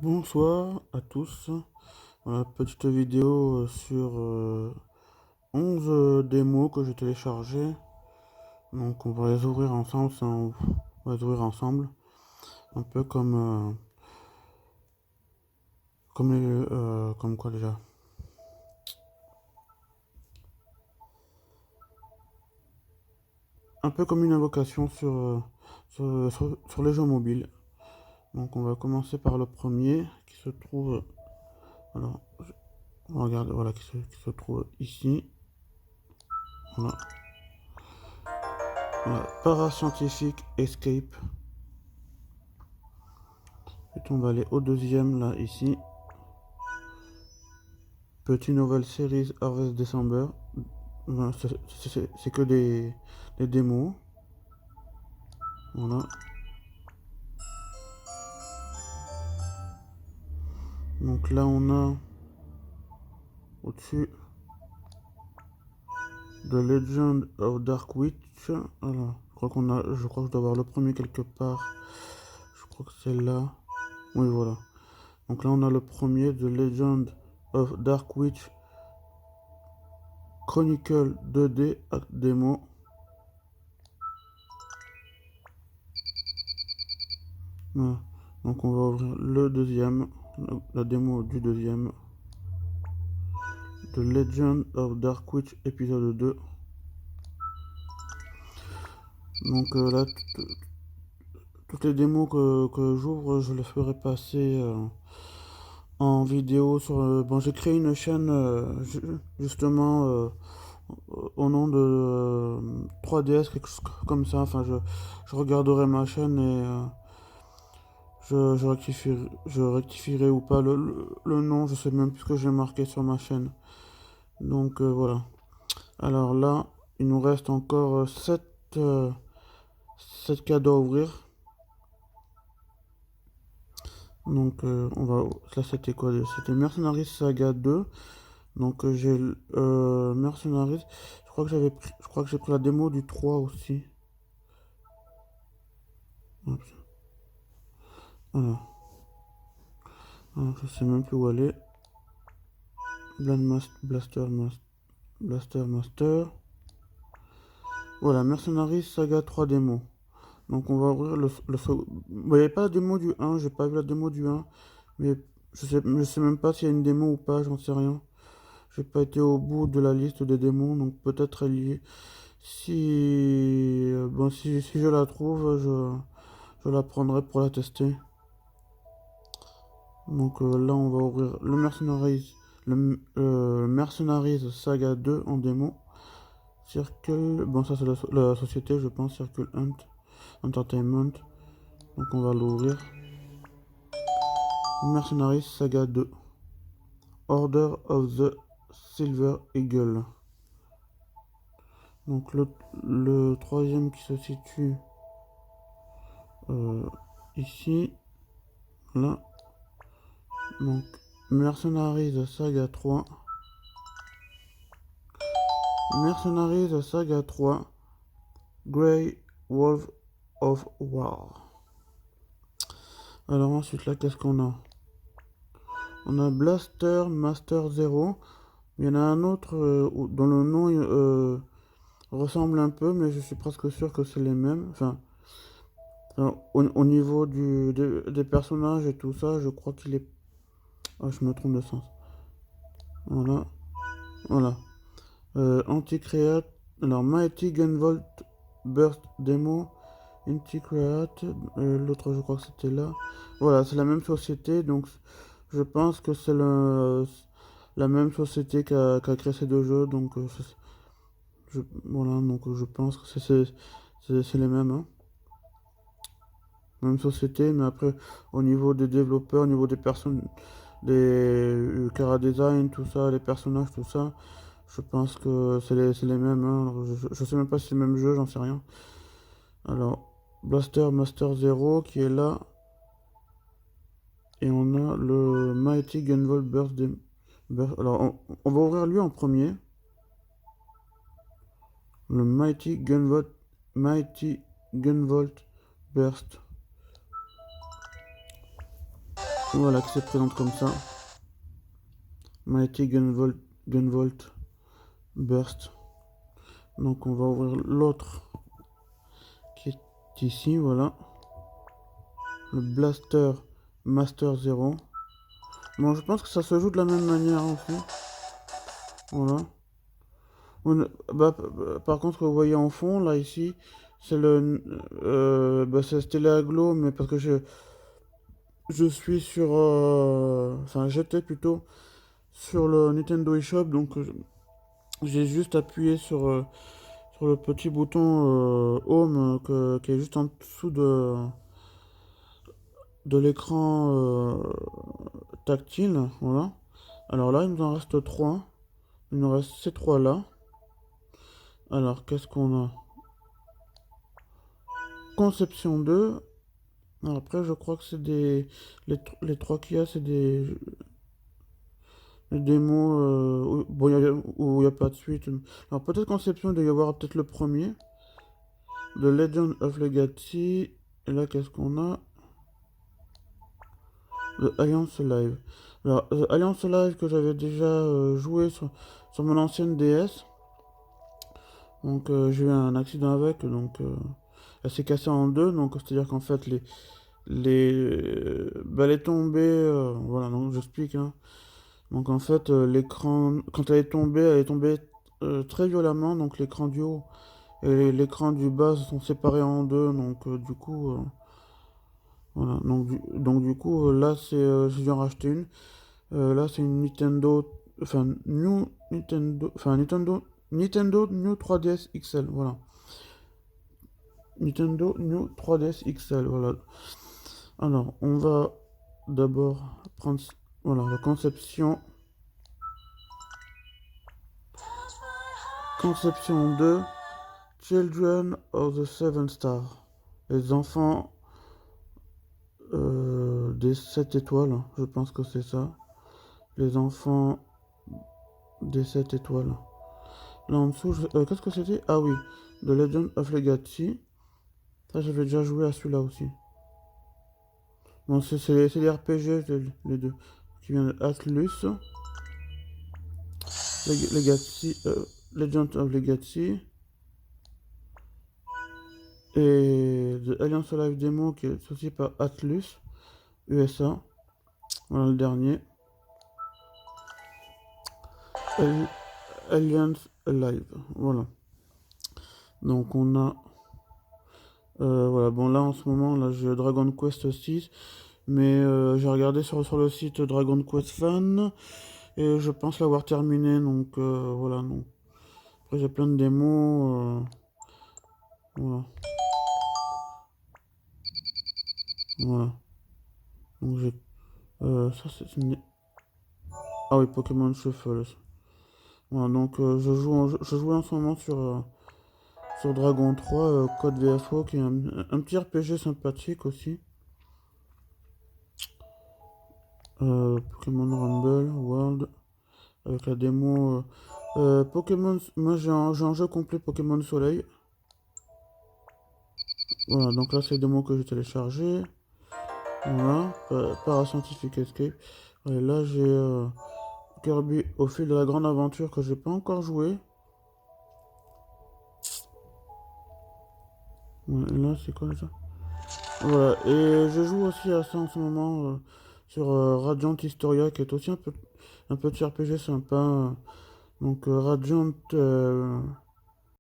Bonsoir à tous. Voilà, petite vidéo sur 11 démos que j'ai téléchargées. Donc on va les ouvrir ensemble, on va les ouvrir ensemble. Un peu comme quoi déjà. Un peu comme une invocation sur les jeux mobiles. Donc on va commencer par le premier qui se trouve. Alors, on regarde, voilà, qui se trouve ici. Voilà. Voilà. Parascientifique Escape. Et on va aller au deuxième là, ici. Petit Novel Series Harvest December. Voilà, c'est que des démos. Voilà. Donc là on a au-dessus The Legend of Dark Witch. Alors, je crois que je dois avoir le premier quelque part. Je crois que c'est là. Oui, voilà. Donc là on a le premier The Legend of Dark Witch Chronicle 2D Act Demo. Voilà. Donc on va ouvrir le deuxième, la démo du deuxième. The Legend of Dark Witch épisode 2. Donc là, toutes les démos que j'ouvre, je les ferai passer en vidéo sur... bon, j'ai créé une chaîne justement au nom de 3DS, quelque chose comme ça. Enfin, je regarderai ma chaîne et je rectifierai ou pas le nom. Je sais même plus ce que j'ai marqué sur ma chaîne. Donc voilà. Alors là, il nous reste encore 7 cadeaux à ouvrir. Donc on va... Là c'était quoi? C'était Mercenaries Saga 2. Donc j'ai Mercenaries. Je crois que j'ai pris la démo du 3 aussi. Hop. Voilà. Alors, je sais même plus où aller. Blaster Master. Voilà, Mercenaries Saga 3 démo. Donc on va ouvrir il n'y avait pas la démo du 1, j'ai pas vu la démo du 1. Mais je sais même pas s'il y a une démo ou pas, j'en sais rien. J'ai pas été au bout de la liste des démos, donc peut-être elle y est. Si je la trouve, je la prendrai pour la tester. Donc là, on va ouvrir le Mercenaries Saga 2 en démo. Circle, bon ça c'est la société, je pense, Circle Hunt Entertainment. Donc on va l'ouvrir. Mercenaries Saga 2. Order of the Silver Eagle. Donc le troisième qui se situe ici, là. Donc Mercenaries Saga 3. Mercenaries Saga 3. Grey Wolf of War. Alors ensuite là, qu'est-ce qu'on a? On a Blaster Master 0. Il y en a un autre dont le nom ressemble un peu, mais je suis presque sûr que c'est les mêmes. Enfin, au niveau des personnages et tout ça, je crois qu'il est... Ah, je me trompe de sens. Voilà. Voilà. Anti-Create. Alors, Mighty Gunvolt Burst Demo. Anti-Create. L'autre, je crois que c'était là. Voilà, c'est la même société. Donc, je pense que c'est la même société qui a créé ces deux jeux. Donc, voilà. Donc, je pense que c'est les mêmes. Hein. Même société, mais après, au niveau des développeurs, au niveau des personnes, des Cara Design, tout ça, les personnages, tout ça, je pense que c'est les mêmes. Hein. Alors, je sais même pas si c'est le même jeu, j'en sais rien. Alors, Blaster Master 0 qui est là. Et on a le Mighty Gunvolt Alors, on va ouvrir lui en premier. Le Mighty Gunvolt Burst. Voilà, qui se présente comme ça. Mighty Gunvolt Burst. Donc on va ouvrir l'autre qui est ici, voilà. Le Blaster Master Zero. Bon, je pense que ça se joue de la même manière aussi. Voilà. Par contre, vous voyez en fond, là, ici, c'est le... c'est Stelaglo, mais parce que je suis sur... Enfin, j'étais plutôt sur le Nintendo eShop, donc j'ai juste appuyé sur le petit bouton Home qui est juste en dessous de l'écran tactile, voilà. Alors là, il nous en reste 3. Il nous reste ces 3 là. Alors, qu'est-ce qu'on a? Conception 2. Alors après, je crois que c'est des... Les 3 qu'il y a, c'est des démos bon, où il n'y a pas de suite. Alors peut-être Conception, il doit y avoir peut-être le premier. The Legend of Legacy. Et là, qu'est-ce qu'on a? The Alliance Live. Alors, The Alliance Live que j'avais déjà joué sur mon ancienne DS. Donc, j'ai eu un accident avec. Donc, elle s'est cassée en deux. Donc, c'est-à-dire qu'en fait, elle est tombée. Voilà, donc j'explique. Hein. Donc, en fait, l'écran. Quand elle est tombée très violemment. Donc, l'écran du haut et l'écran du bas se sont séparés en deux. Donc, du coup. Voilà, donc du coup, là, j'ai dû en racheter une. Là, c'est une Nintendo, enfin, Nintendo New 3DS XL, voilà. Nintendo New 3DS XL, voilà. Alors, on va d'abord prendre, voilà, la conception. Conception 2, Children of the Seven Stars. Les enfants des 7 étoiles, je pense que c'est ça. Les enfants des 7 étoiles. Là en dessous, qu'est-ce que c'était? Ah oui, The Legend of Legacy. Ça, j'avais déjà joué à celui-là aussi. Bon, c'est les RPG, les deux. Qui viennent de Atlus. Legacy, Legend of Legacy. Et The Alliance Live Demo qui est associé par Atlus, USA. Voilà le dernier. Alliance Live. Voilà. Donc on a... voilà, bon là en ce moment, là j'ai Dragon Quest 6. Mais j'ai regardé sur le site Dragon Quest Fan. Et je pense l'avoir terminé. Donc voilà. Donc. Après j'ai plein de démos. Voilà. Voilà. Donc j'ai... ça c'est... Ah oui, Pokémon Shuffle. Voilà, donc je joue en ce moment sur Dragon 3, Code VFO, qui est un petit RPG sympathique aussi. Pokémon Rumble, World, avec la démo... Pokémon... Moi j'ai un jeu complet Pokémon Soleil. Voilà, donc là c'est les démos que j'ai téléchargées. Voilà, Parascientific Escape. Et là j'ai Kirby au fil de la grande aventure que j'ai pas encore joué. Ouais, et là c'est quoi ça? Voilà, et je joue aussi à ça en ce moment sur Radiant Historia qui est aussi un petit RPG sympa. Donc Radiant